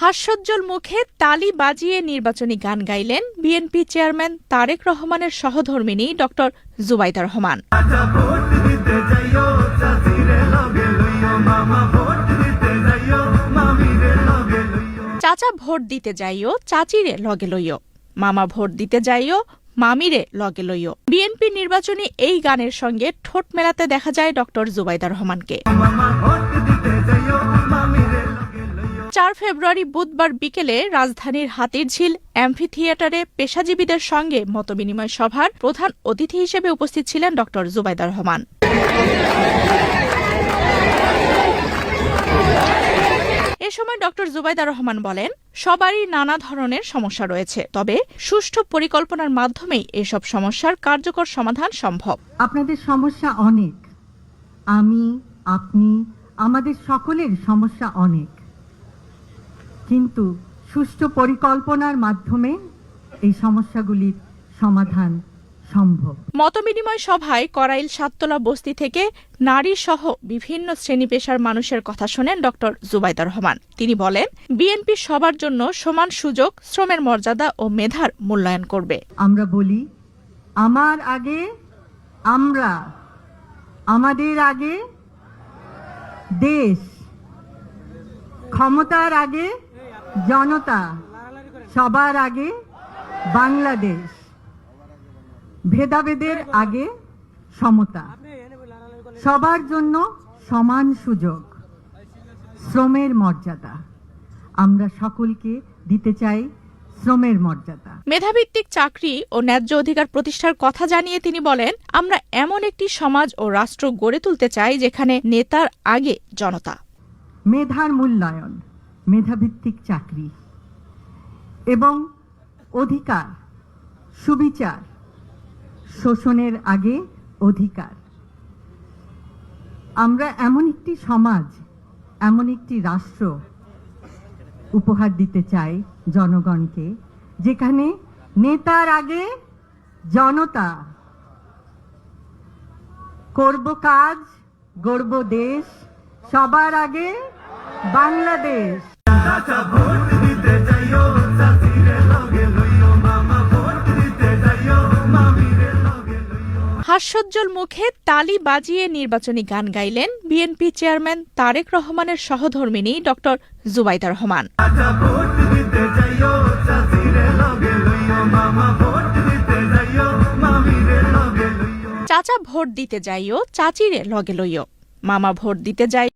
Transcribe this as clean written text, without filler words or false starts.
হাস্যোজ্জ্বল মুখে তালি বাজিয়ে নির্বাচনী গান গাইলেন বিএনপি চেয়ারম্যান তারেক রহমানের সহধর্মিণী ডক্টর জুবাইদা রহমান। চাচা ভোট দিতে যাইও চাচিরে লগে লইও, মামা ভোট দিতে যাইও মামিরে লগে লইও। বিএনপি নির্বাচনী এই গানের সঙ্গে ঠোঁট মেলাতে দেখা যায় ডক্টর জুবাইদা রহমানকে। ৪ ফেব্রুয়ারি বুধবার বিকেলে রাজধানীর হাতিরঝিল অ্যাম্ফি থিয়েটারে পেশাজীবীদের সঙ্গে মতবিনিময় সভার প্রধান অতিথি হিসেবে উপস্থিত ছিলেন ডক্টর জুবাইদা রহমান। এ সময় ডক্টর জুবাইদা রহমান বলেন, সবারই নানা ধরনের সমস্যা রয়েছে, তবে সুষ্ঠু পরিকল্পনার মাধ্যমেই এসব সমস্যার কার্যকর সমাধান সম্ভব। আপনাদের সমস্যা অনেক, আমি, আপনি, আমাদের সকলের সমস্যা অনেক, কিন্তু সুষ্ঠু পরিকল্পনার মাধ্যমে এই সমস্যাগুলির সমাধান সম্ভব। মতবিনিময় সভায় করাইল সাততলা বস্তি থেকে নারী সহ বিভিন্ন শ্রেণী পেশার মানুষের কথা শোনেন ডক্টর জুবাইদা রহমান। তিনি বলেন, বিএনপি সবার জন্য সমান সুযোগ, শ্রমের মর্যাদা ও মেধার মূল্যায়ন করবে। আমরা বলি, আমার আগে আমরা, আমাদের আগে দেশ, ক্ষমতার আগে জনতা, সবার আগে বাংলাদেশ, ভেদাভেদের আগে সমতা, সবার জন্য সমান সুযোগ, শ্রমের মর্যাদা। আমরা সকলকে দিতে চাই শ্রমের মর্যাদা। মেধাভিত্তিক চাকরি ও ন্যায্য অধিকার প্রতিষ্ঠার কথা জানিয়ে তিনি বলেন, আমরা এমন একটি সমাজ ও রাষ্ট্র গড়ে তুলতে চাই যেখানে নেতার আগে জনতা। মেধার মূল্যায়ন, মেধাভিত্তিক চাকরি এবং অধিকার, সুবিচার, শোষণের আগে অধিকার। আমরা এমন একটি সমাজ, এমন একটি রাষ্ট্র উপহার দিতে চাই জনগণকে, যেখানে নেতার আগে জনতা, করব কাজ, গড়ব দেশ, সবার আগে বাংলাদেশ। হাস্যোজ্জ্বল মুখে তালি বাজিয়ে নির্বাচনী গান গাইলেন বিএনপি চেয়ারম্যান তারেক রহমানের সহধর্মিণী ডক্টর জুবাইদা রহমান। চাচা ভোট দিতে যাইও চাচিরে লগে লইও, মামা ভোট দিতে যাই